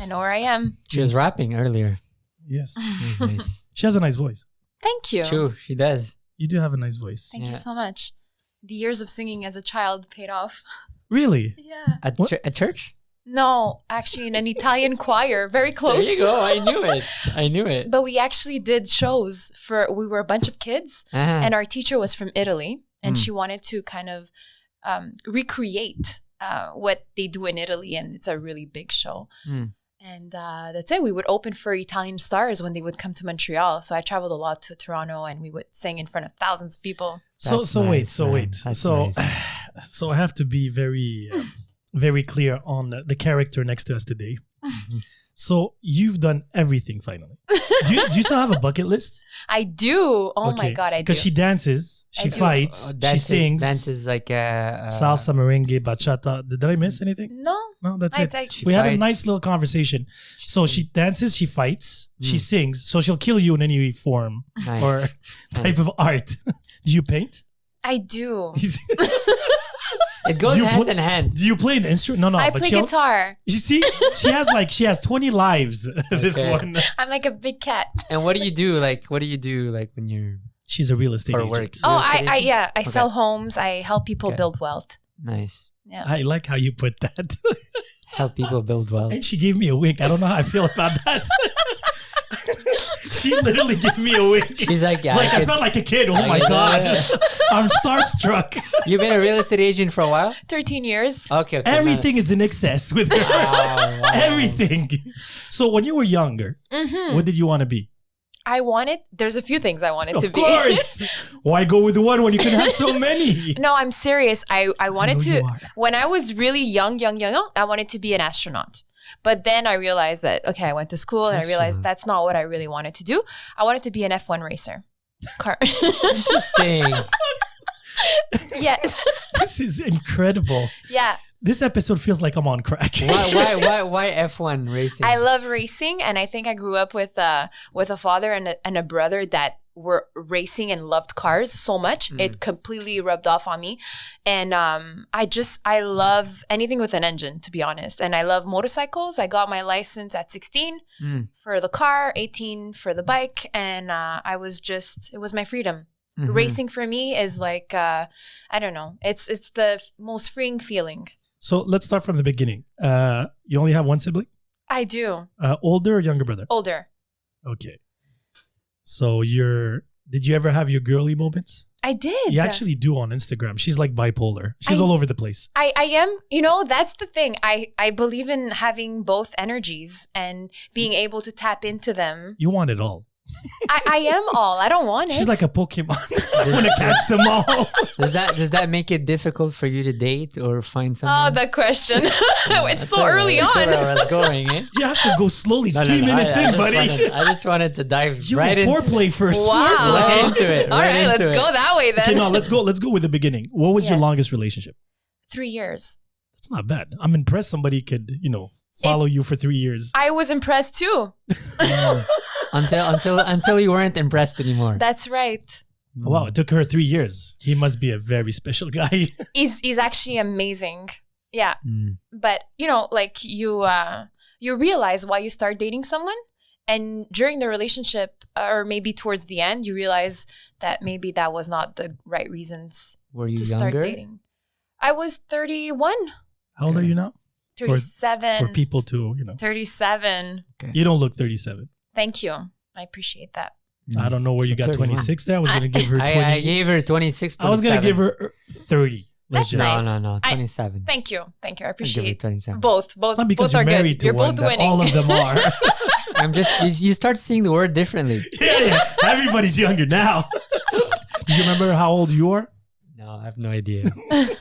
know where I am. She was rapping earlier. Yes. Nice. She has a nice voice. Thank you. True, she does. You do have a nice voice. Thank you so much. The years of singing as a child paid off. Really? Yeah. At church? No, actually in an Italian choir. Very close. There you go. I knew it. But we actually did shows we were a bunch of kids and our teacher was from Italy and she wanted to kind of recreate what they do in Italy, and it's a really big show. And that's it. We would open for Italian stars when they would come to Montreal. So I traveled a lot to Toronto and we would sing in front of thousands of people. So wait. So I have to be very, very clear on the character next to us today. So you've done everything finally. Do you still have a bucket list? I do. Oh my God, I do. Because she dances, she fights, she sings. Dances like salsa, merengue, bachata. Did I miss anything? No, that's it. We had a nice little conversation. So she dances, she fights, she sings. So she'll kill you in any form or type of art. Do you paint? I do. It goes hand in hand. Do you play an instrument? No. I play guitar. You see, she has 20 lives. This one. I'm like a big cat. And what do you do? When you're? She's a real estate agent. Work. I sell homes. I help people build wealth. Nice. Yeah. I like how you put that. Help people build wealth. And she gave me a wink. I don't know how I feel about that. She literally gave me a wink. She's like, I felt like a kid. Oh my God. I'm starstruck. You've been a real estate agent for a while? 13 years. Okay. Everything is in excess with her. Wow. Everything. So when you were younger, what did you want to be? There's a few things I wanted to be. Of course. Why go with one when you can have so many? No, I'm serious. I wanted to, when I was really young, I wanted to be an astronaut. But then I realized that, I went to school and I realized that's not what I really wanted to do. I wanted to be an F1 racer. Interesting. Yes. This is incredible. Yeah. This episode feels like I'm on crack. Why F1 racing? I love racing, and I think I grew up with a father and a brother that were racing and loved cars so much. It completely rubbed off on me. And I love anything with an engine, to be honest. And I love motorcycles. I got my license at 16 for the car, 18 for the bike. And it was my freedom. Racing for me is like, I don't know. It's the most freeing feeling. So let's start from the beginning. You only have one sibling? I do. Older or younger brother? Older. Okay. So did you ever have your girly moments? I did. You actually do on Instagram. She's like bipolar. She's all over the place. I am. That's the thing. I believe in having both energies and being able to tap into them. You want it all. I am all. I don't want it. She's like a Pokemon. I want to catch them all. Does that make it difficult for you to date or find someone? Oh, the question. It's so early on. That's where I was going. You have to go slowly. It's 3 minutes in, buddy. I just wanted to dive right into foreplay first. Wow. Right into it. All right, let's go that way then. Okay, no, let's go with the beginning. What was your longest relationship? 3 years. That's not bad. I'm impressed somebody could, follow you for 3 years. I was impressed too. Until you weren't impressed anymore. That's right. Wow, it took her 3 years. He must be a very special guy. He's actually amazing. Yeah. But you realize why you start dating someone, and during the relationship or maybe towards the end, you realize that maybe that was not the right reasons to start dating. I was 31. How old are you now? 37. For people to, 37. Okay. You don't look 37. Thank you. I appreciate that. I don't know where you got 26 there. I was going to give her 20. I gave her 26, 27. I was going to give her 30. That's nice. No, 27. Thank you. I appreciate it. 27. Both. It's not because you're married to one, that all of them are. You start seeing the word differently. Yeah. Everybody's younger now. Do you remember how old you are? No, I have no idea.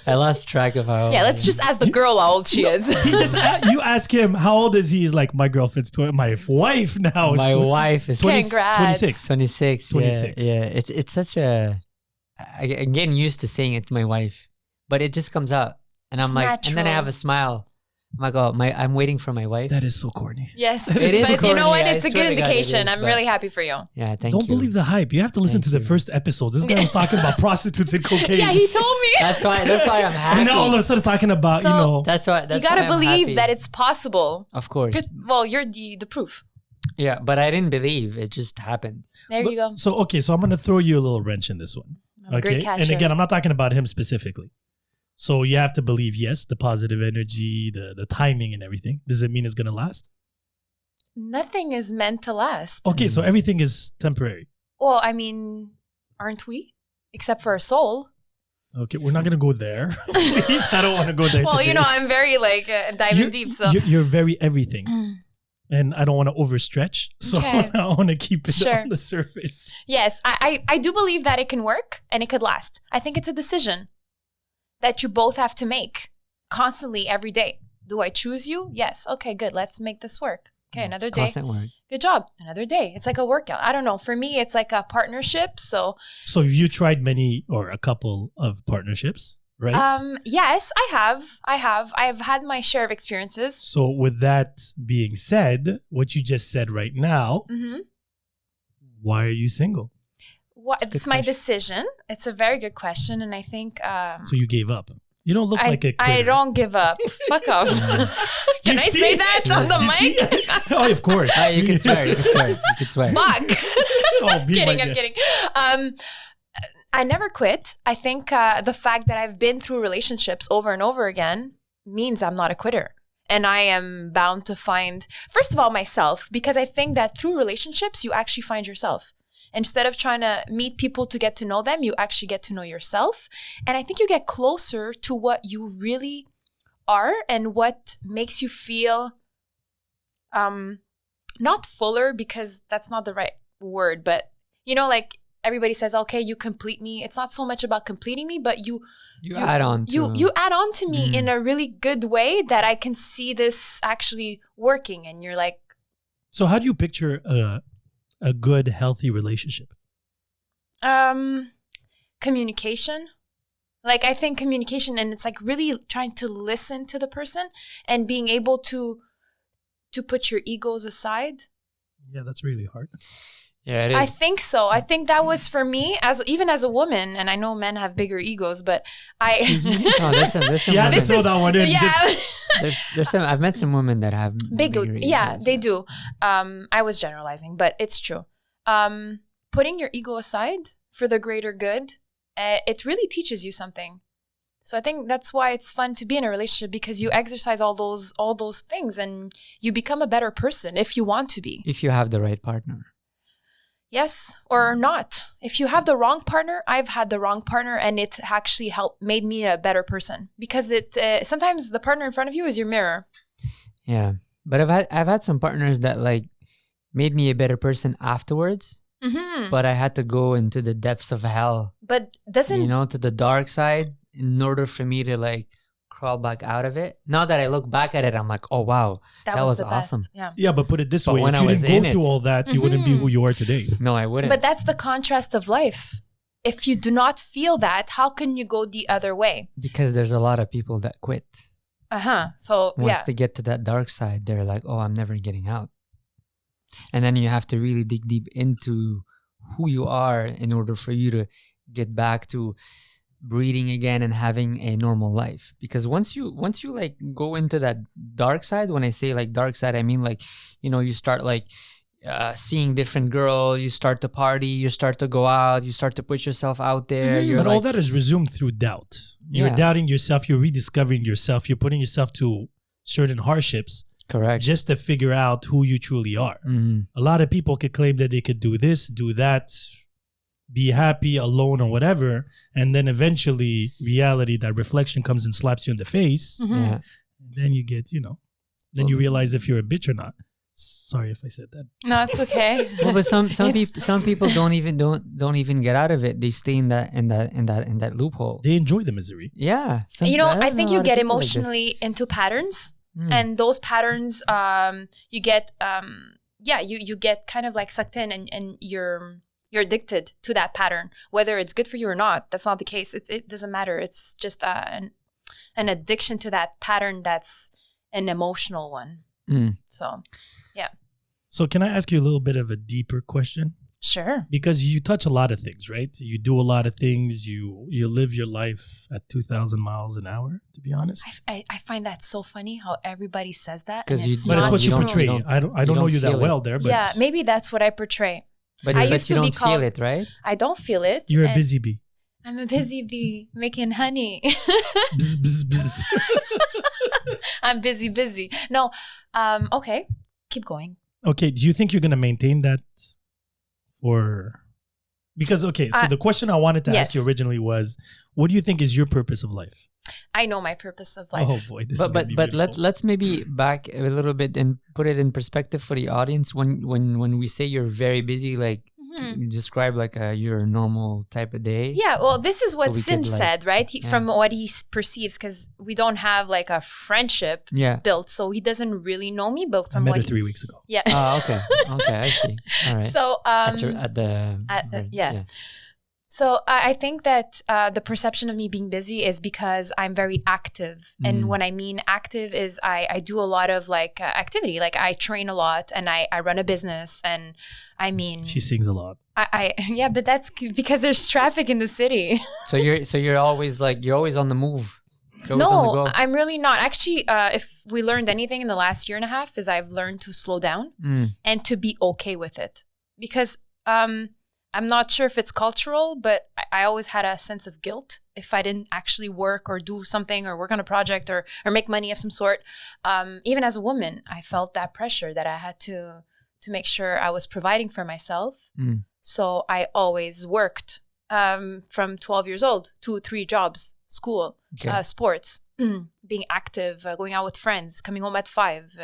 I lost track of how old. Yeah, let's just ask the girl how old she is. You ask him how old is he? He's like, my girlfriend's 20. My wife now is 20. My wife is 26. 26. Yeah. It's such a. I'm getting used to saying it to my wife, but it just comes out, and I'm like, natural. And then I have a smile I'm like, oh, I'm waiting for my wife. That is so corny. Yes. It is but corny. You know what? I It's a swear good to God, indication. it is, I'm but- really happy for you. Yeah, thank you. Don't believe the hype. You have to listen Thank to the you. first episode. This guy was talking about prostitutes and cocaine. Yeah, he told me. That's why I'm happy. And now all of a sudden talking about, So- That's why. You gotta why I'm believe happy. that it's possible. Of course. Well, you're the proof. Yeah, but I didn't believe. It just happened. There you go. So I'm going to throw you a little wrench in this one. I'm a great catcher. And again, I'm not talking about him specifically. So you have to believe, yes, the positive energy, the timing and everything. Does it mean it's going to last? Nothing is meant to last. Okay, so everything is temporary. Well, I mean, aren't we? Except for our soul. Okay, we're not going to go there. Please, I don't want to go there Well, today. I'm very diving deep. So You're very everything. And I don't want to overstretch. So Okay. I want to keep it Sure. on the surface. yes, I do believe that it can work and it could last. I think it's a decision that you both have to make constantly every day. Do I choose you? Yes. Okay, good. Let's make this work. Okay, another day. Constant work. Good job. Another day. It's like a workout. I don't know. For me, it's like a partnership. So You tried many or a couple of partnerships, right? yes, I have. I've had my share of experiences. So with that being said, what you just said right now, Mm-hmm. why are you single? It's my decision. It's a very good question, and I think So you gave up. You don't look like a quitter. I don't give up. Fuck off. Can You I see? say that on the You mic? see? Oh, of course. You can swear. You can swear. Fuck. Oh, be Kidding. my I'm guest. kidding. I never quit. I think the fact that I've been through relationships over and over again means I'm not a quitter. And I am bound to find, first of all, myself, because I think that through relationships, you actually find yourself. Instead of trying to meet people to get to know them, you actually get to know yourself. And I think you get closer to what you really are and what makes you feel not fuller, because that's not the right word, but like everybody says, okay, you complete me. It's not so much about completing me, but you add on to you add on to me in a really good way that I can see this actually working. And you're like, So how do you picture a good, healthy relationship? communication. Like, I think communication, and it's like really trying to listen to the person and being able to put your egos aside. Yeah, that's really hard. Yeah, it is. I think so. I think that was for me, even as a woman, and I know men have bigger egos, but Excuse me? Oh, there's some Yeah, women. let's throw that one in. yeah. There's some. I've met some women that have Big, bigger yeah, egos, they do. I was generalizing, but it's true. Putting your ego aside for the greater good, it really teaches you something. So I think that's why it's fun to be in a relationship, because you exercise all those things and you become a better person if you want to be. If you have the right partner. Yes, or not. If you have the wrong partner, I've had the wrong partner, and it actually made me a better person, because sometimes the partner in front of you is your mirror. Yeah, but I've had some partners that like made me a better person afterwards. Mm-hmm. But I had to go into the depths of hell. But doesn't to the dark side in order for me to like crawl back out of it. Now that I look back at it, I'm like, oh wow, that was the awesome. best. Yeah. Yeah, but put it this But way. when If I you was didn't in go through it- all that, you wouldn't be who you are today. No, I wouldn't. But that's the contrast of life. If you do not feel that, how can you go the other way? Because there's a lot of people that quit. So Once they get to that dark side, they're like, oh, I'm never getting out. And then you have to really dig deep into who you are in order for you to get back to breathing again and having a normal life. Because once you like go into that dark side, when I say like dark side, I mean like, you start like seeing different girls, you start to party, you start to go out, you start to put yourself out there. Mm-hmm. You're But like, all that is resumed through doubt. You're Yeah. doubting yourself. You're rediscovering yourself. You're putting yourself to certain hardships correct. just to figure out who you truly are. Mhm. A lot of people could claim that they could do this, do that, be happy, alone, or whatever. And then eventually reality, that reflection comes and slaps you in the face. Mhm. Yeah. And then you get, then you realize if you're a bitch or not. Sorry if I said that. No, it's okay. Well, but some people don't even get out of it. They stay in that loophole. They enjoy the misery. Yeah. I think you get emotionally emotionally into patterns, and those patterns, you get, you get kind of like sucked in, and you're addicted to that pattern, whether it's good for you or not. That's not the case. It doesn't matter. It's just an addiction to that pattern that's an emotional one. So, yeah. So can I ask you a little bit of a deeper question? Sure. Because you touch a lot of things, right? You do a lot of things. You live your life at 2,000 miles an hour, to be honest. I find that so funny how everybody says that. But it's what you portray. I don't know you that well there. But yeah, maybe that's what I portray. But you don't feel it, right? I don't feel it. You're a busy bee. I'm a busy bee making honey. Bzz, bzz, bzz. I'm busy. No, okay, keep going. Okay, do you think you're going to maintain that for... Because, okay, so the question I wanted to ask you originally was, what do you think is your purpose of life? I know my purpose of life. Oh boy, this is gonna be beautiful. let's maybe back a little bit and put it in perspective for the audience. When we say you're very busy, like you describe like your normal type of day. Yeah, well, this is what Sim said, right? From what he perceives, because we don't have like a friendship built, so he doesn't really know me. But from I met her 3 weeks ago. Yeah. Okay, I see. All right. So So I think that the perception of me being busy is because I'm very active. And when I mean active is I do a lot of like activity. Like I train a lot and I run a business. And I mean... She sings a lot. Yeah, but that's because there's traffic in the city. So you're always on the move. No, I'm really not. Actually, if we learned anything in the last year and a half is I've learned to slow down and to be okay with it. Because... I'm not sure if it's cultural, but I always had a sense of guilt if I didn't actually work or do something or work on a project or make money of some sort. Even as a woman, I felt that pressure that I had to make sure I was providing for myself. So I always worked from 12 years old, 2, 3 jobs, school, sports, being active, going out with friends, coming home at 5,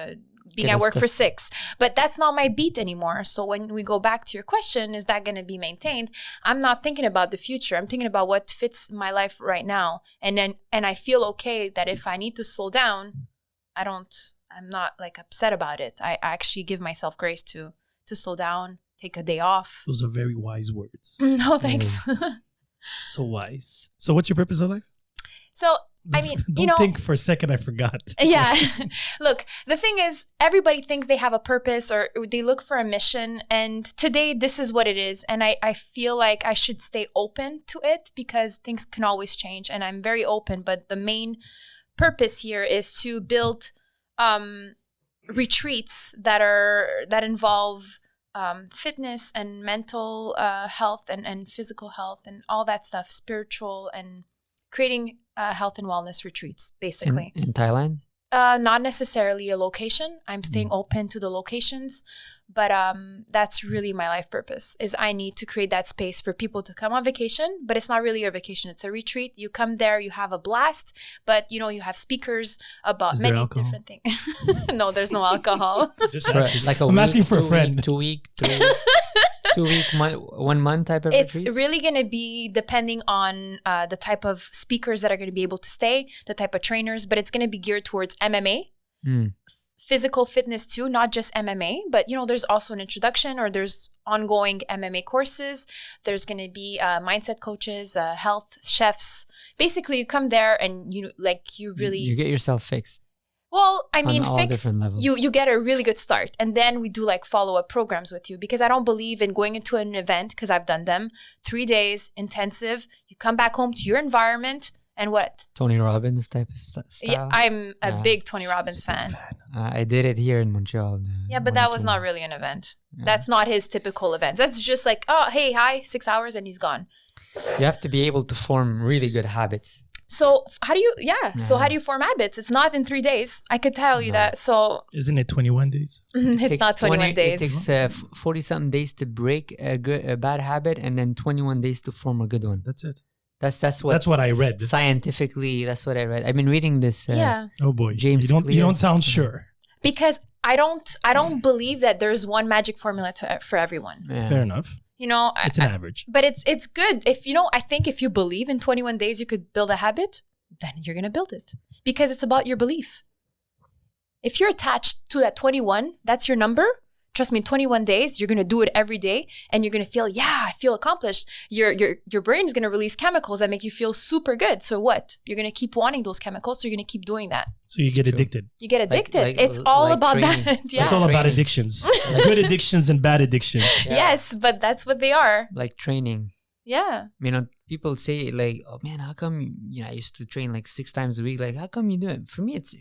being at work for 6. But that's not my beat anymore. So when we go back to your question, is that going to be maintained? I'm not thinking about the future. I'm thinking about what fits my life right now. And I feel okay that if I need to slow down, I'm not like upset about it. I actually give myself grace to slow down, take a day off. Those are very wise words. No, thanks. So wise. So what's your purpose of life? So, I mean, Don't think for a second I forgot. Yeah. Look, the thing is, everybody thinks they have a purpose or they look for a mission. And today, this is what it is. And I feel like I should stay open to it because things can always change. And I'm very open. But the main purpose here is to build retreats that involve fitness and mental health and physical health and all that stuff, spiritual and creating health and wellness retreats, basically. In Thailand? Not necessarily a location. I'm staying open to the locations, but that's really my life purpose. Is I need to create that space for people to come on vacation, but it's not really a vacation. It's a retreat. You come there, you have a blast, but you have speakers about many different things. No, there's no alcohol. I'm asking for a friend. 2 week, 2 week, 1 month type of retreat? It's really going to be depending on the type of speakers that are going to be able to stay, the type of trainers, but it's going to be geared towards MMA, physical fitness too, not just MMA, but there's also an introduction or there's ongoing MMA courses. There's going to be mindset coaches, health chefs. Basically, you come there and you get yourself fixed. Well, I mean, you get a really good start. And then we do like follow-up programs with you because I don't believe in going into an event because I've done them. 3 days, intensive. You come back home to your environment and what? Tony Robbins type of style? Yeah, I'm a big Tony Robbins fan. I did it here in Montreal. Yeah, but that was not really an event. Yeah. That's not his typical event. That's just like, oh, hey, hi, 6 hours and he's gone. You have to be able to form really good habits. So how do you form habits? It's not in 3 days. I could tell you that. So isn't it 21 days? It's not 21 days. It takes 40 something days to break a bad habit and then 21 days to form a good one. That's it. That's what I read. Scientifically, that's what I read. I've been reading this. Oh boy, James. You don't sound sure. Because I don't believe that there's one magic formula for everyone. Yeah. Fair enough. It's an average. But it's good. I think if you believe in 21 days you could build a habit, then you're going to build it. Because it's about your belief. If you're attached to that 21, that's your number, Trust me, in 21 days, you're going to do it every day and you're going to feel, I feel accomplished. Your brain is going to release chemicals that make you feel super good. So what? You're going to keep wanting those chemicals. So you're going to keep doing that. So you get addicted. You get addicted. It's all about training. that. It's all about addictions. Good addictions and bad addictions. Yeah. Yes, but that's what they are. Like training. Yeah. People say like, oh man, how come, I used to train like 6 times a week. Like, how come you do it? For me, it's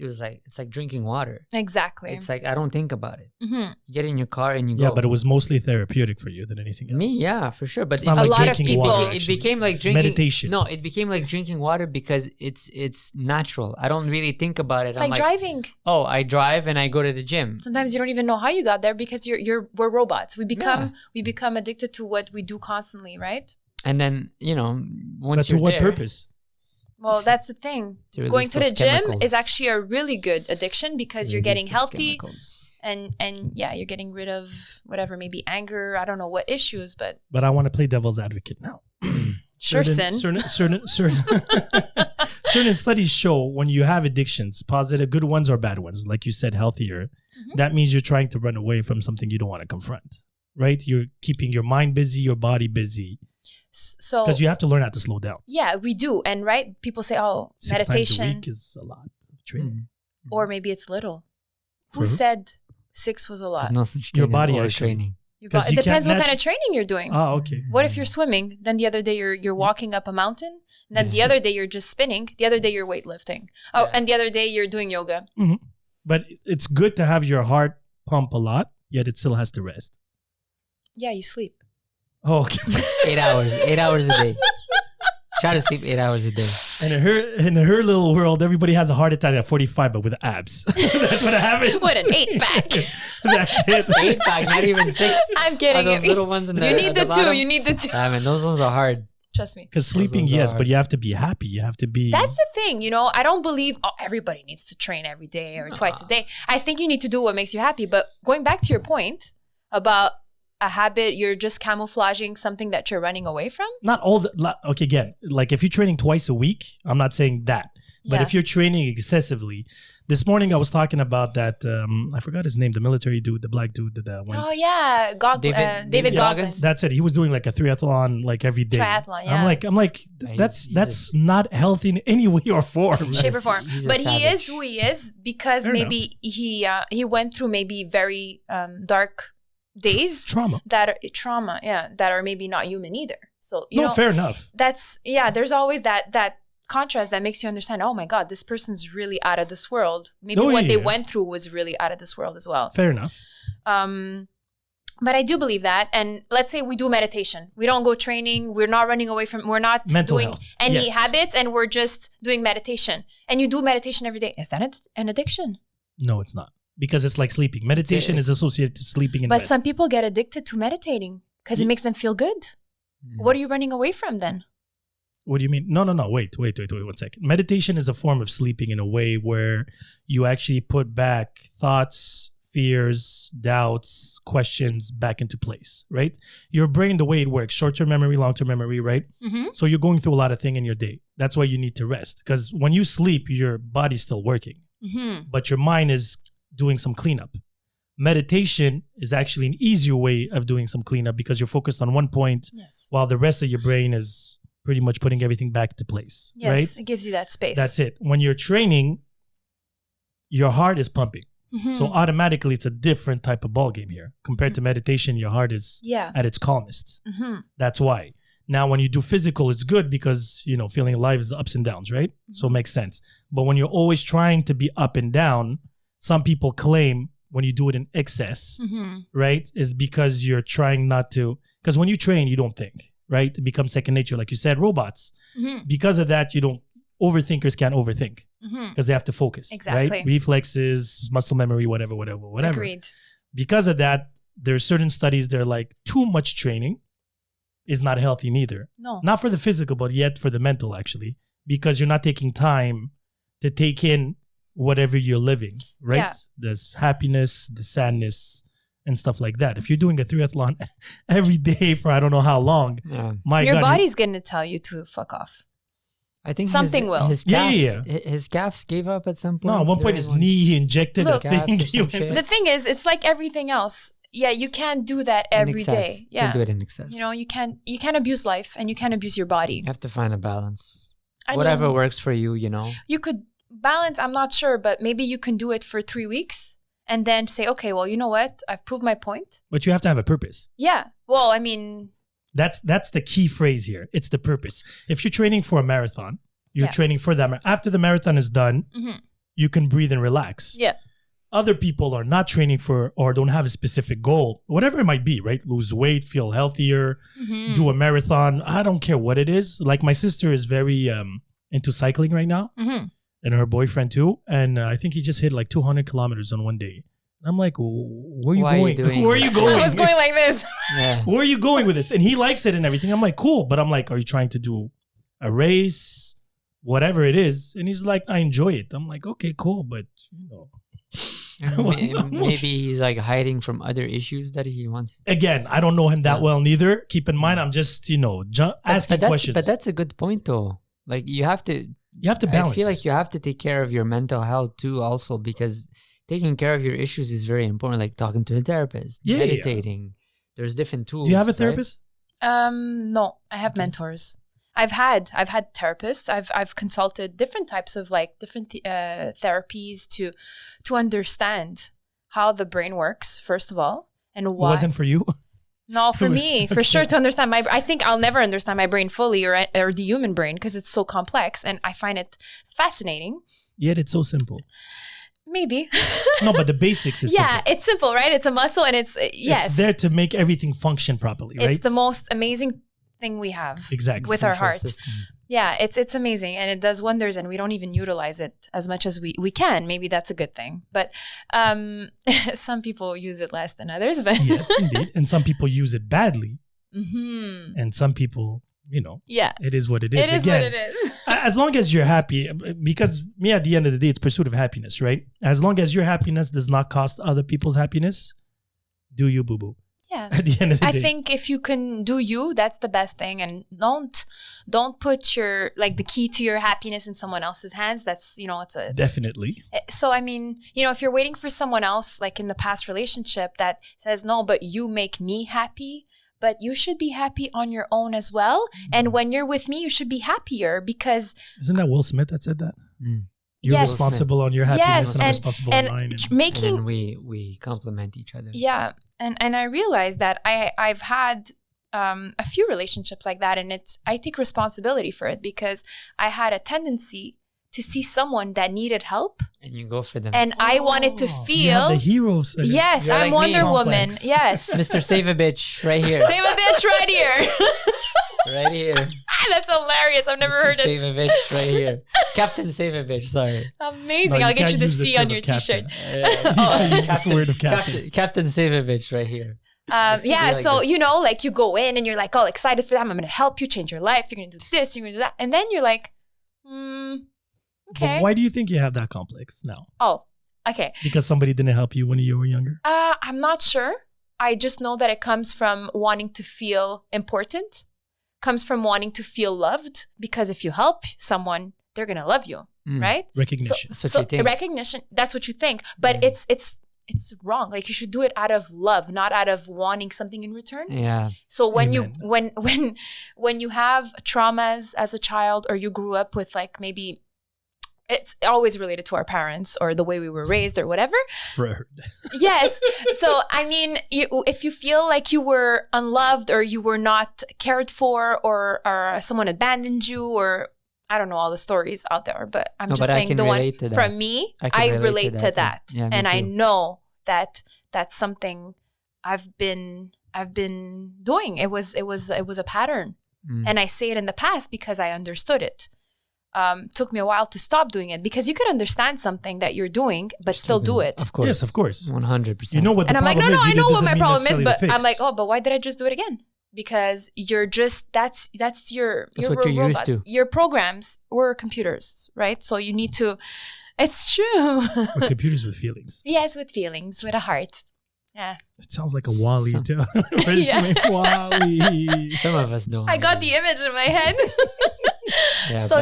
like drinking water. Exactly. It's like, I don't think about it. You get in your car and you go. Yeah, but it was mostly therapeutic for you than anything else. Me, yeah, for sure. But a lot of people, it became like drinking meditation. No, it became like drinking water because it's natural. I don't really think about it. It's like driving. Oh, I drive and I go to the gym. Sometimes you don't even know how you got there because we're robots. We become addicted to what we do constantly, right? And then, once but to what purpose? Well, that's the thing. Going to the gym is actually a really good addiction because you're getting healthy and you're getting rid of whatever, maybe anger. I don't know what issues, but I want to play devil's advocate now. Certain studies show when you have addictions, positive, good ones or bad ones, like you said, healthier, that means you're trying to run away from something you don't want to confront, right? You're keeping your mind busy, your body busy. So because you have to learn how to slow down. Yeah, we do. And people say, 6 meditation. 6 times a week is a lot of training. Or maybe it's little. Who said 6 was a lot? There's no such your body or training. It depends what kind of training you're doing. Oh, okay. What if you're swimming? Then the other day you're walking up a mountain. And then the other day you're just spinning. The other day you're weightlifting. Oh, and the other day you're doing yoga. Mm-hmm. But it's good to have your heart pump a lot, yet it still has to rest. Yeah, you sleep. Oh, okay. 8 hours. 8 hours a day. Try to sleep 8 hours a day. And in her little world, everybody has a heart attack at 45, but with abs. That's what happens. What an 8-pack. That's it. 8-pack, not even 6. I'm kidding. Those little ones in the You need the bottom? 2. You need the 2. Those ones are hard. Trust me. Because sleeping, yes, but you have to be happy. You have to be. That's the thing, I don't believe everybody needs to train every day or twice a day. I think you need to do what makes you happy. But going back to your point about a habit, you're just camouflaging something that you're running away from? Not all okay, again, like if you're training twice a week, I'm not saying that. But if you're training excessively, this morning I was talking about that, I forgot his name, the military dude, the black dude that went. Oh, yeah. David Goggins. That's it. He was doing like a triathlon like every day. Triathlon, yeah. I'm like, that's not healthy in any way or form. Shape or form. But he is who he is because maybe he went through maybe very dark days that are maybe not human either. So fair enough. There's always that contrast that makes you understand, oh my God, this person's really out of this world. Maybe what they went through was really out of this world as well. Fair enough. But I do believe that. And let's say we do meditation. We don't go training. We're not running away from, we're not mental doing health. any habits, and we're just doing meditation. And you do meditation every day. Is that an addiction? No, it's not. Because it's like sleeping. Meditation is associated to sleeping and But rest. some people get addicted to meditating because it makes them feel good. What are you running away from then? What do you mean? No. Wait 1 second. Meditation is a form of sleeping in a way where you actually put back thoughts, fears, doubts, questions back into place, right? Your brain, the way it works, short-term memory, long-term memory, right? Mm-hmm. So you're going through a lot of things in your day. That's why you need to rest. Because when you sleep, your body's still working. Mm-hmm. But your mind is doing some cleanup. Meditation is actually an easier way of doing some cleanup because you're focused on one point while the rest of your brain is pretty much putting everything back to place. Yes, right? It gives you that space. That's it. When you're training, your heart is pumping. Mm-hmm. So automatically it's a different type of ball game here. Compared to meditation, your heart is at its calmest. Mm-hmm. That's why. Now, when you do physical, it's good because, feeling alive is ups and downs, right? Mm-hmm. So it makes sense. But when you're always trying to be up and down, some people claim when you do it in excess, right, is because you're trying not to, because when you train, you don't think, right? It becomes second nature. Like you said, robots. Mm-hmm. Because of that, overthinkers can't overthink because they have to focus, right? Reflexes, muscle memory, whatever. Agreed. Because of that, there are certain studies that are like too much training is not healthy neither. No. Not for the physical, but yet for the mental, actually, because you're not taking time to take in whatever you're living, right? Yeah. There's happiness, the sadness, and stuff like that. If you're doing a triathlon every day for I don't know how long, your body's going to tell you to fuck off. I think something will. His calves gave up at some point. No, at one point his knee, he injected a thing. The thing is, it's like everything else. you can't do that every day. You can't do it in excess. You can't abuse life and you can't abuse your body. You have to find a balance. Whatever works for you, You could balance, I'm not sure, but maybe you can do it for 3 weeks and then say, okay, well, you know what? I've proved my point. But you have to have a purpose. Yeah. Well, I mean... That's the key phrase here. It's the purpose. If you're training for a marathon, you're training for that. After the marathon is done, you can breathe and relax. Yeah. Other people are not training for or don't have a specific goal, whatever it might be, right? Lose weight, feel healthier, do a marathon. I don't care what it is. Like my sister is very into cycling right now and her boyfriend too. And I think he just hit like 200 kilometers on one day. I'm like, where are you going? Where are you going? I was going like this. Yeah. Where are you going with this? And he likes it and everything. I'm like, cool. But I'm like, are you trying to do a race? Whatever it is. And he's like, I enjoy it. I'm like, okay, cool. But, maybe he's like hiding from other issues that he wants. Again, I don't know him that well neither. Keep in mind, I'm just, asking questions. But that's a good point though. Like you have to balance. I feel like you have to take care of your mental health too also, because taking care of your issues is very important, like talking to a therapist, meditating. There's different tools. Do you have a therapist? Right? No, I have mentors. I've had therapists. I've consulted different types of different therapies to understand how the brain works, first of all, and why. It wasn't for you? No, for me, for sure, to understand I think I'll never understand my brain fully or the human brain because it's so complex and I find it fascinating. Yet it's so simple. Maybe. No, but the basics is simple. It's simple, right? It's a muscle and it's there to make everything function properly, right? It's the most amazing thing we have. Exactly. With our heart. System. Yeah, it's amazing and it does wonders and we don't even utilize it as much as we can. Maybe that's a good thing. But some people use it less than others. But yes, indeed. And some people use it badly. Mm-hmm. And some people, it is what it is. It is what it is. As long as you're happy, because at the end of the day, it's pursuit of happiness, right? As long as your happiness does not cost other people's happiness, do you, boo-boo. Yeah. At the end of the day. I think if you can do you, that's the best thing. And don't put your, the key to your happiness in someone else's hands. That's, Definitely. So, I mean, if you're waiting for someone else, like in the past relationship that says, no, but you make me happy. But you should be happy on your own as well. And when you're with me, you should be happier because... Isn't that Will Smith that said that? You're responsible on your happiness and I'm responsible on mine. And we complement each other. Yeah. And I realized that I've had a few relationships like that. And I take responsibility for it because I had a tendency to see someone that needed help. And you go for them. And I wanted to feel... the heroes. Yes, I'm like Wonder Woman. Yes. Mr. Save a Bitch right here. Save a bitch right here. Right here. That's hilarious. I've never heard it. Save a bitch right here. Captain Save a Bitch, sorry. Amazing. No, I'll get you the C on your t-shirt. Word of captain. Captain Save a Bitch right here. So you go in and you're like all excited for them. I'm going to help you change your life. You're going to do this, you're going to do that. And then you're like, okay. But why do you think you have that complex now? Oh, okay. Because somebody didn't help you when you were younger? I'm not sure. I just know that it comes from wanting to feel important, comes from wanting to feel loved. Because if you help someone, they're going to love you, right? Recognition. So recognition, that's what you think. But it's wrong. Like you should do it out of love, not out of wanting something in return. Yeah. So when you have traumas as a child or you grew up with maybe it's always related to our parents or the way we were raised or whatever. Freud. Yes. So, I mean, if you feel like you were unloved or you were not cared for or someone abandoned you or I don't know all the stories out there, but I'm just saying the one from me, I relate to that. Yeah, and I know that that's something I've been doing. It was a pattern. And I say it in the past because I understood it. Took me a while to stop doing it because you could understand something that you're doing, but still do it. Of course. Yes, of course. 100%. You know what the problem is. And I'm like, no, I know what my problem is, but I'm like, but why did I just do it again? Because you're just, that's what you're used to. Your programs were computers, right? So you need to, it's true. We're computers with feelings. Yes, with feelings, with a heart. Yeah. It sounds like a Wall-E too. Wall-E. Some of us don't. I got the image in my head. So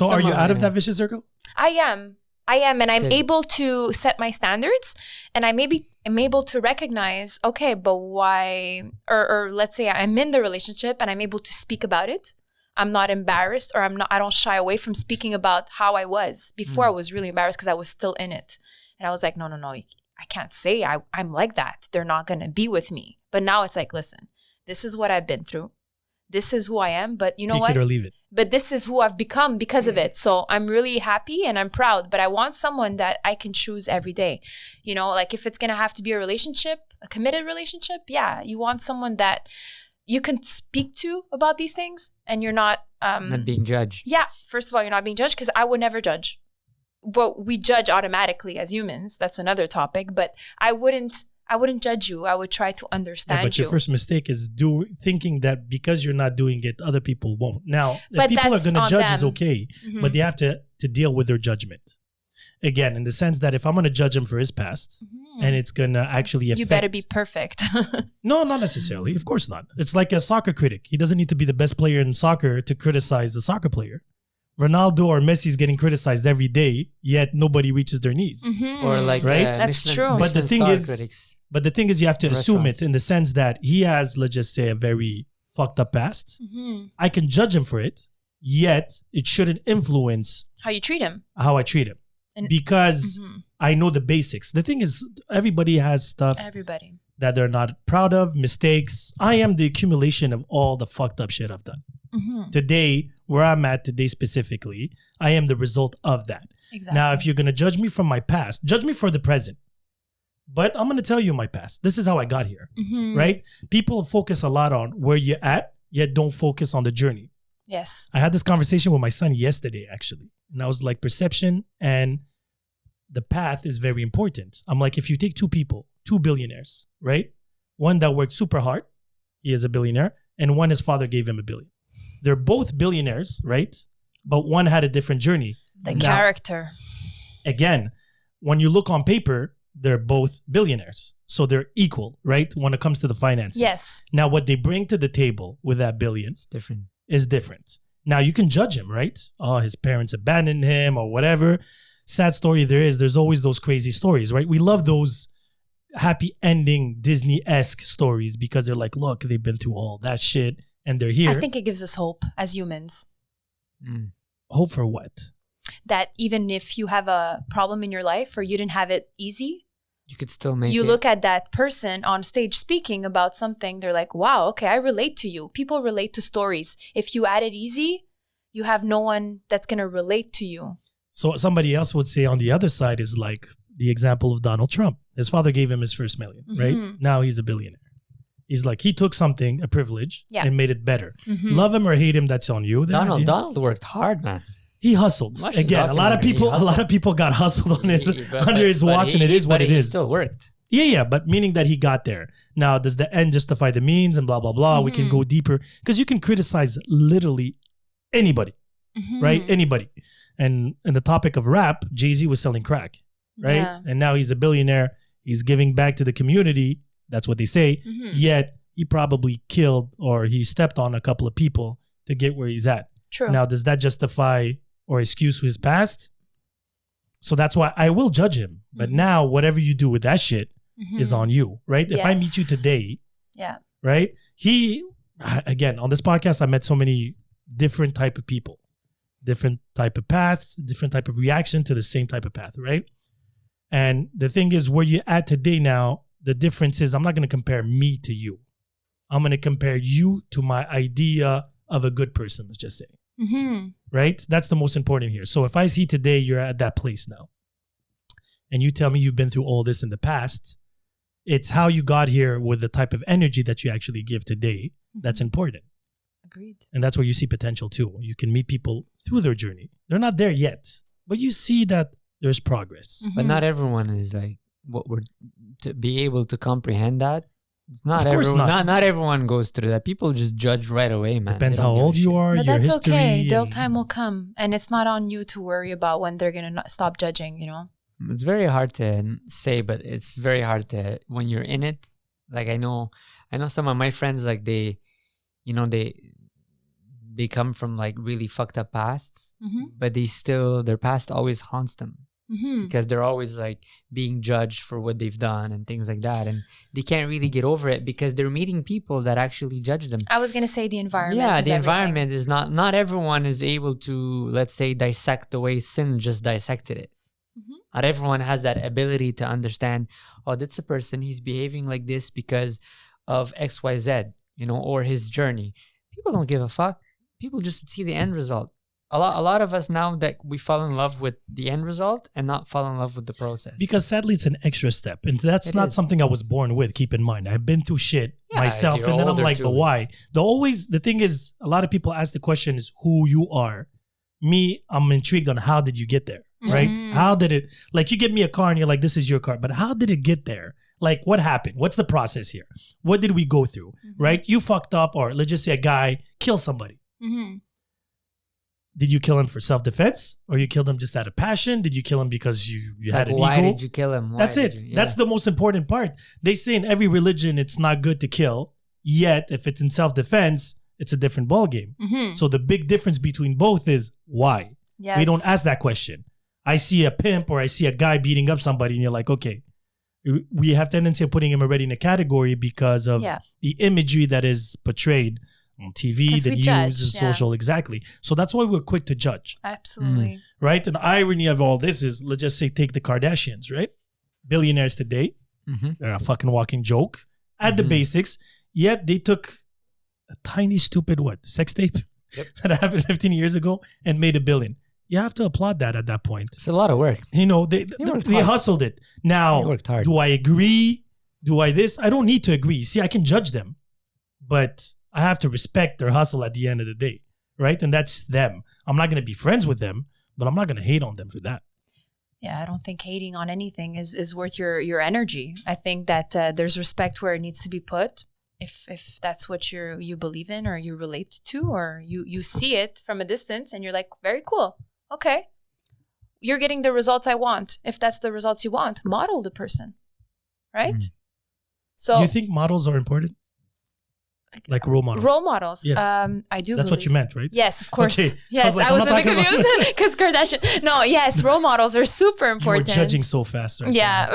are you out of that vicious circle? I am. And I'm able to set my standards and I maybe am able to recognize, okay, but why, or let's say I'm in the relationship and I'm able to speak about it. I'm not embarrassed, or I don't shy away from speaking about how I was. Before I was really embarrassed because I was still in it. And I was like, no, I can't say I'm like that. They're not going to be with me. But now it's like, listen, this is what I've been through. This is who I am. But you know what? Take it or leave it. But this is who I've become because of it. So I'm really happy and I'm proud. But I want someone that I can choose every day. You know, like if it's going to have to be a relationship, a committed relationship, yeah, you want someone that you can speak to about these things and you're not being judged. Yeah. First of all, you're not being judged, because I would never judge. But we judge automatically as humans. That's another topic. But I wouldn't judge you. I would try to understand but you. Your first mistake is thinking that because you're not doing it, other people won't. Now, if people are going to judge, is okay, but they have to deal with their judgment. Again, in the sense that if I'm going to judge him for his past, and it's going to actually affect... You better be perfect. No, not necessarily. Of course not. It's like a soccer critic. He doesn't need to be the best player in soccer to criticize the soccer player. Ronaldo or Messi is getting criticized every day, yet nobody reaches their knees. Or like, right? That's true. But the thing is, you have to assume it in the sense that he has, let's just say, a very fucked up past. I can judge him for it, yet it shouldn't influence how you treat him. How I treat him. Because I know the basics. The thing is, everybody has stuff that they're not proud of, mistakes. I am the accumulation of all the fucked up shit I've done. Today, where I'm at today specifically, I am the result of that. Exactly. Now, if you're going to judge me from my past, judge me for the present. But I'm going to tell you my past. This is how I got here, right? People focus a lot on where you're at, yet don't focus on the journey. Yes. I had this conversation with my son yesterday, actually. And I was like, perception and the path is very important. I'm like, if you take two people, two billionaires, right? One that worked super hard, he is a billionaire, and one his father gave him $1 billion. They're both billionaires, right? But one had a different journey. The character. Again, when you look on paper, they're both billionaires. So they're equal, right? When it comes to the finances. Yes. Now, what they bring to the table with that billion is different. Now, you can judge him, right? Oh, his parents abandoned him or whatever. Sad story there's always those crazy stories, right? We love those happy ending Disney-esque stories because they're like, look, they've been through all that shit and they're here. I think it gives us hope as humans. Hope for what? That even if you have a problem in your life or you didn't have it easy, you could still make it. You look at that person on stage speaking about something, they're like, wow, okay, I relate to you. People relate to stories. If you add it easy, you have no one that's going to relate to you. So somebody else would say on the other side is like the example of Donald Trump. His father gave him his first $1 million, right? Now he's a billionaire. He's like, he took something, a privilege, and made it better. Love him or hate him, that's on you. Donald worked hard, man. He hustled. Again, a lot of people got hustled on under his watch, and it is what it is. He still worked. Yeah, but meaning that he got there. Now, does the end justify the means and blah, blah, blah? We can go deeper because you can criticize literally anybody, right? Anybody. And in the topic of rap, Jay-Z was selling crack, right? Yeah. And now he's a billionaire. He's giving back to the community. That's what they say. Yet he probably killed or he stepped on a couple of people to get where he's at. True. Now, does that justify or excuse his past? So that's why I will judge him. But now, whatever you do with that shit is on you, right? If I meet you today, right? Again, on this podcast, I met so many different type of people, different type of paths, different type of reaction to the same type of path, right? And the thing is, where you're at today now, the difference is I'm not going to compare me to you. I'm going to compare you to my idea of a good person, let's just say. Right? That's the most important here. So if I see today you're at that place now, and you tell me you've been through all this in the past, it's how you got here with the type of energy that you actually give today that's important. Agreed. And that's where you see potential too. You can meet people through their journey. They're not there yet, but you see that there's progress. But not everyone is like what we're to be able to comprehend that. It's not of course everyone. Not everyone goes through that. People just judge right away, man. Depends how old you are, but your that's history. Okay. Their time will come, and it's not on you to worry about when they're gonna stop judging. You know, it's very hard to say, but it's very hard to when you're in it. Like I know some of my friends, like they come from like really fucked up pasts, but their past always haunts them. because they're always like being judged for what they've done and things like that, and they can't really get over it because they're meeting people that actually judge them. I was gonna say the environment. Yeah, the environment is not everyone is able to, let's say, dissect the way Sin just dissected it. Not everyone has that ability to understand, oh, that's a person, he's behaving like this because of XYZ, or his journey. People don't give a fuck. People just see the end result. A lot of us now that we fall in love with the end result and not fall in love with the process. Because sadly, it's an extra step. And that's not something I was born with, keep in mind. I've been through shit myself. And then I'm like, but why? The thing is, a lot of people ask the question is who you are. Me, I'm intrigued on how did you get there, right? How did it, like you give me a car and you're like, this is your car. But how did it get there? Like what happened? What's the process here? What did we go through, right? You fucked up, or let's just say a guy killed somebody. Did you kill him for self-defense, or you killed him just out of passion? Did you kill him because you had an ego? Why did you kill him? That's it. That's the most important part. They say in every religion it's not good to kill, yet if it's in self-defense, it's a different ballgame. So the big difference between both is why. Yes. We don't ask that question. I see a pimp or I see a guy beating up somebody and you're like, okay, we have tendency of putting him already in a category because of the imagery that is portrayed on TV, the news, and social. Exactly. So that's why we're quick to judge. Absolutely. Right? And the irony of all this is, let's just say, take the Kardashians, right? Billionaires today. They're a fucking walking joke at the basics. Yet they took a tiny, stupid, sex tape that happened 15 years ago and made $1 billion. You have to applaud that at that point. It's a lot of work. They hustled it. Now, do I agree? Do I this? I don't need to agree. See, I can judge them. But I have to respect their hustle at the end of the day, right? And that's them. I'm not going to be friends with them, but I'm not going to hate on them for that. Yeah, I don't think hating on anything is worth your energy. I think that there's respect where it needs to be put. If that's what you believe in or you relate to, or you see it from a distance and you're like, very cool. Okay. You're getting the results I want. If that's the results you want, model the person, right? So do you think models are important? Like role models. Role models. Yes. I do. That's what you meant, right? Yes, of course. Okay. Yes, I was a bit confused because Kardashian. No, yes, role models are super important. You were judging so fast, right? Yeah.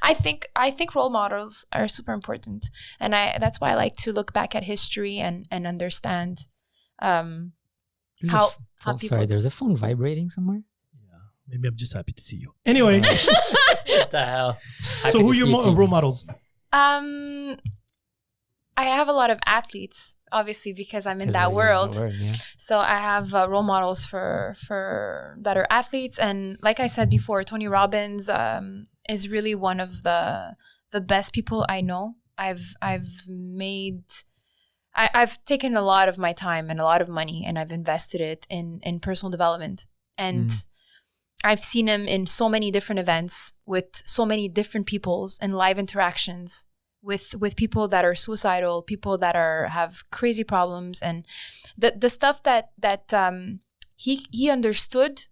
I think role models are super important, and that's why I like to look back at history and understand how people. Sorry, there's a phone vibrating somewhere. Yeah, maybe I'm just happy to see you. Anyway, what the hell? So who are your role models? I have a lot of athletes, obviously, because I'm in that world. So I have role models for that are athletes, and like I said before, Tony Robbins is really one of the best people I know. I've taken a lot of my time and a lot of money, and I've invested it in personal development, and I've seen him in so many different events with so many different peoples and live interactions with people that are suicidal, people that have crazy problems, and the stuff that he understood,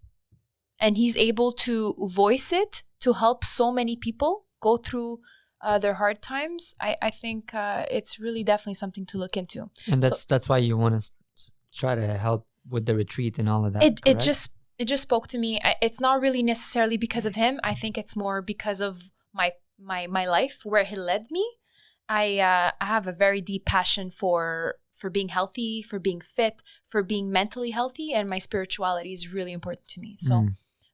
and he's able to voice it to help so many people go through their hard times. I think it's really definitely something to look into. And that's why you want to try to help with the retreat and all of that. It just spoke to me. It's not really necessarily because of him. I think it's more because of my life, where he led me. I have a very deep passion for being healthy, for being fit, for being mentally healthy, and my spirituality is really important to me. So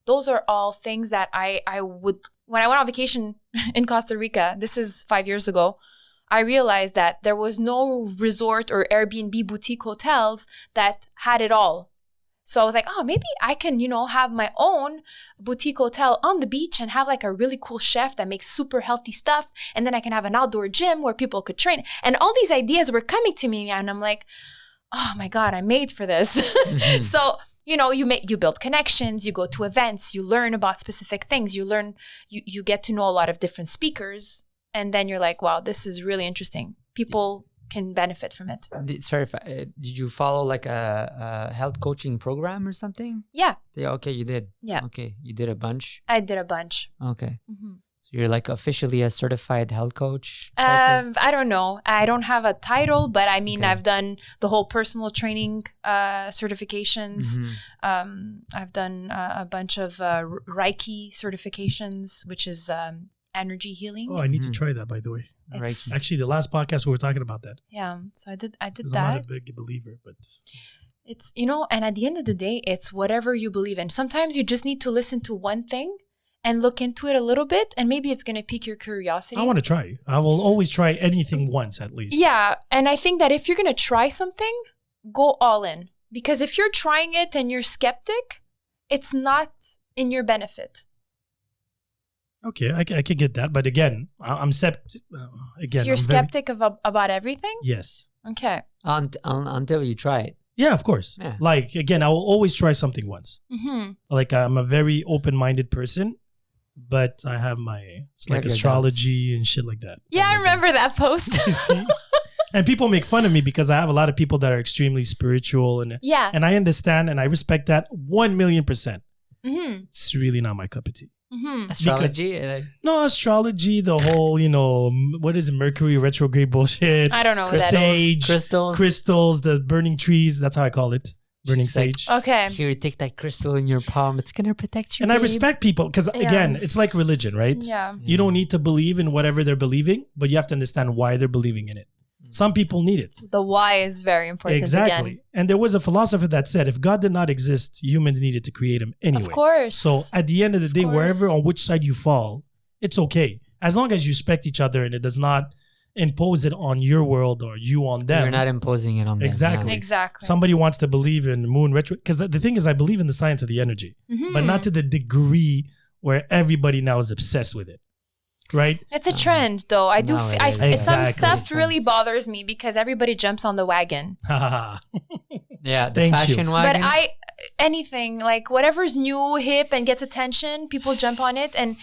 those are all things that I would, when I went on vacation in Costa Rica, this is 5 years ago, I realized that there was no resort or Airbnb boutique hotels that had it all. So I was like, oh, maybe I can, have my own boutique hotel on the beach and have like a really cool chef that makes super healthy stuff. And then I can have an outdoor gym where people could train. And all these ideas were coming to me, and I'm like, oh my God, I'm made for this. So, you build connections, you go to events, you learn about specific things, you get to know a lot of different speakers. And then you're like, wow, this is really interesting. People can benefit from it. Sorry, did you follow like a health coaching program or something? Yeah. Okay, you did. Yeah. Okay, you did a bunch. I did a bunch. Okay. So you're like officially a certified health coach? I don't know. I don't have a title, but I mean, I've done the whole personal training certifications. I've done a bunch of Reiki certifications, which is energy healing. Oh, I need to try that, by the way. Actually, the last podcast we were talking about that. Yeah, so I did that. I'm not a big believer, but it's, and at the end of the day, it's whatever you believe in. Sometimes you just need to listen to one thing and look into it a little bit, and maybe it's going to pique your curiosity. I want to try. I will always try anything once at least. Yeah, and I think that if you're going to try something, go all in. Because if you're trying it and you're skeptic, it's not in your benefit. Okay, I could get that. But again, I'm skeptic. So you're skeptic about everything? Yes. Okay. Until you try it. Yeah, of course. Yeah. Like, again, I will always try something once. Like, I'm a very open-minded person. But I have it's like astrology and shit like that. Yeah, I remember that post. You see? And people make fun of me because I have a lot of people that are extremely spiritual. And I understand and I respect that 1,000,000%. It's really not my cup of tea. Astrology? No, astrology, the whole, what is it, Mercury retrograde bullshit. I don't know what that is. Crystals, the burning trees. That's how I call it. Burning sage. Okay. Here, take that crystal in your palm. It's going to protect you. And I respect people because, again, it's like religion, right? Yeah. You don't need to believe in whatever they're believing, but you have to understand why they're believing in it. Some people need it. The why is very important. Exactly. Again. And there was a philosopher that said, if God did not exist, humans needed to create him anyway. Of course. So at the end of the day, wherever on which side you fall, it's okay. As long as you respect each other and it does not impose it on your world or you on them. You're not imposing it on them. Exactly. Yeah. Exactly. Somebody wants to believe in moon retro. Because the thing is, I believe in the science of the energy, but not to the degree where everybody now is obsessed with it. Right? It's a trend, though. I do. Some stuff really bothers me because everybody jumps on the wagon. Yeah, the fashion wagon. But anything like whatever's new, hip, and gets attention, people jump on it, and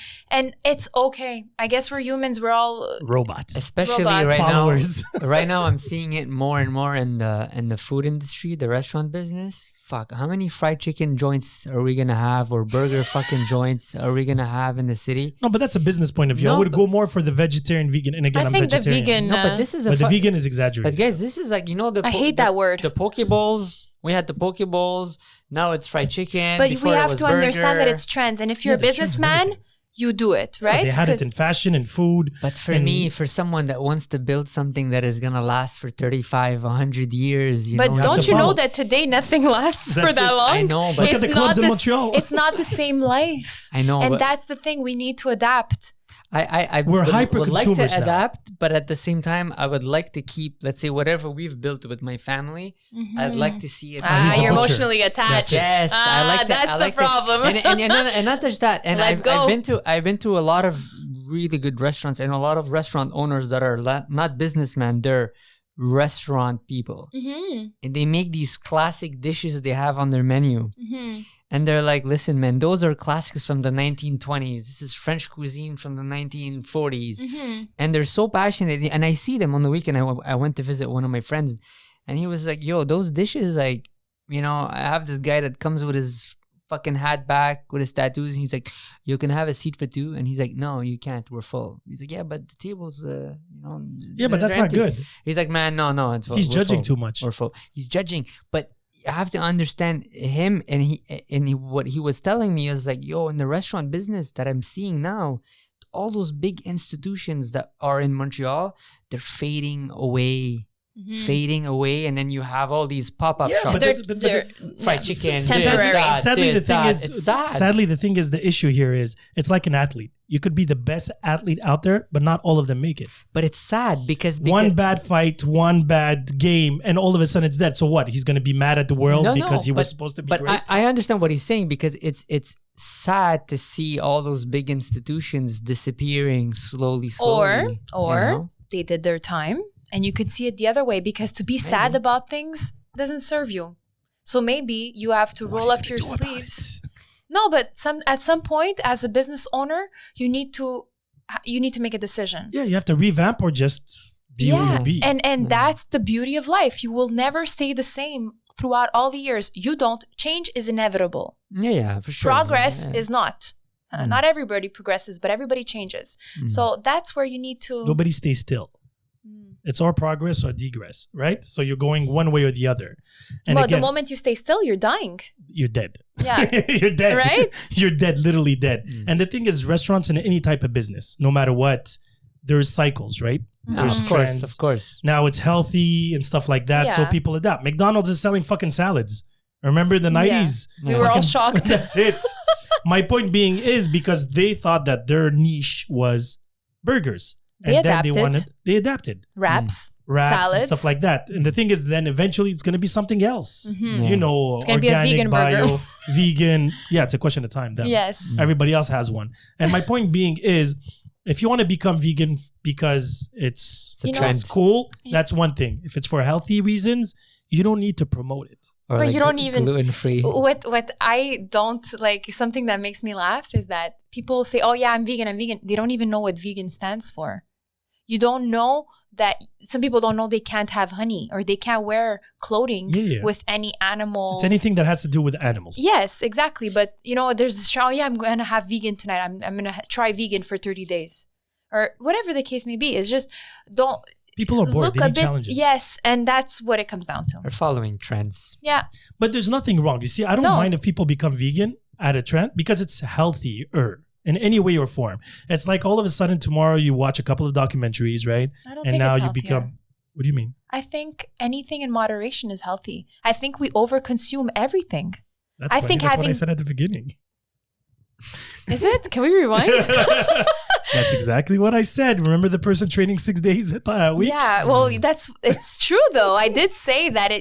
it's okay. I guess we're humans. We're all robots, especially right now. Right now, I'm seeing it more and more in the food industry, the restaurant business. Fuck, how many fried chicken joints are we gonna have, or burger fucking joints are we gonna have in the city? No, but that's a business point of view. I would go more for the vegetarian, vegan, and again, I'm vegetarian. The vegan. No, but this is the vegan is exaggerated. But guys, this is like I hate that word. The poke bowls. We had the poke bowls. Now it's fried chicken. But we have to understand that it's trends, and if you're a businessman, you do it, right? They had it in fashion and food. But for someone that wants to build something that is going to last for 35, 100 years, but don't you know that today nothing lasts for that long? I know, but look at the clubs in Montreal. It's not the same life. I know. And that's the thing. We need to adapt. I would like to adapt, but at the same time, I would like to keep, let's say, whatever we've built with my family. I'd like to see it. You're emotionally attached. Yes, that's the problem. And not just that. And I've been to a lot of really good restaurants and a lot of restaurant owners that are not businessmen. They're restaurant people, and they make these classic dishes they have on their menu. And they're like, listen, man, those are classics from the 1920s. This is French cuisine from the 1940s. And they're so passionate. And I see them on the weekend. I went to visit one of my friends. And he was like, yo, those dishes, like, I have this guy that comes with his fucking hat back, with his tattoos. And he's like, you can have a seat for two. And he's like, no, you can't. We're full. He's like, yeah, but the table's, Yeah, but that's not good. He's like, man, no, it's full. He's judging too much. We're full. He's judging. But I have to understand him, and what he was telling me is like, yo, in the restaurant business that I'm seeing now, all those big institutions that are in Montreal, they're fading away. And then you have all these pop-up shops. They're fried chicken. Sadly, the thing is, the issue here is it's like an athlete. You could be the best athlete out there, but not all of them make it. But it's sad because one bad fight, one bad game, and all of a sudden it's dead. So what? He's going to be mad at the world because he was supposed to be great? But I understand what he's saying, because it's sad to see all those big institutions disappearing slowly. Or they did their time. And you could see it the other way, because to be sad about things doesn't serve you. So maybe you have to roll up your sleeves. No, but at some point, as a business owner, you need to make a decision. Yeah, you have to revamp or just be who you be. And that's the beauty of life. You will never stay the same throughout all the years. You don't. Change is inevitable. Yeah, for sure. Progress is not. Not everybody progresses, but everybody changes. So that's where you need to... Nobody stays still. It's or progress or degress, right? So you're going one way or the other. And well, again, the moment you stay still, you're dying. You're dead. Yeah. You're dead. Right? You're dead, literally dead. And the thing is, restaurants and any type of business, no matter what, there's cycles, right? There's trends. Of course. Now it's healthy and stuff like that, so people adapt. McDonald's is selling fucking salads. Remember the 90s? We were all shocked. That's it. My point being is because they thought that their niche was burgers. They adapted. They adapted. Wraps, salads, salads, and stuff like that. And the thing is, then eventually it's going to be something else. You know, it's going to be a vegan burger. Vegan. Yeah, it's a question of time. Then. Yes. Everybody else has one. And my point being is, if you want to become vegan because it's cool, that's one thing. If it's for healthy reasons, you don't need to promote it. Or but you don't even gluten-free. What I don't like, something that makes me laugh is that people say, "Oh yeah, I'm vegan." They don't even know what vegan stands for. You don't know that some people don't know they can't have honey or they can't wear clothing with any animal. It's anything that has to do with animals. Yes, exactly. But there's this show. Oh yeah, I'm gonna have vegan tonight. I'm gonna try vegan for 30 days, or whatever the case may be. It's just don't. People are bored. They need challenges. Yes, and that's what it comes down to. Or following trends. Yeah. But there's nothing wrong. You see, I don't mind if people become vegan at a trend because it's healthier in any way or form. It's like all of a sudden tomorrow you watch a couple of documentaries, right? I don't think it's healthier. What do you mean? I think anything in moderation is healthy. I think we overconsume everything. That's what I said at the beginning. Is it? Can we rewind? That's exactly what I said. Remember the person training 6 days a week? Yeah, well, it's true though. I did say that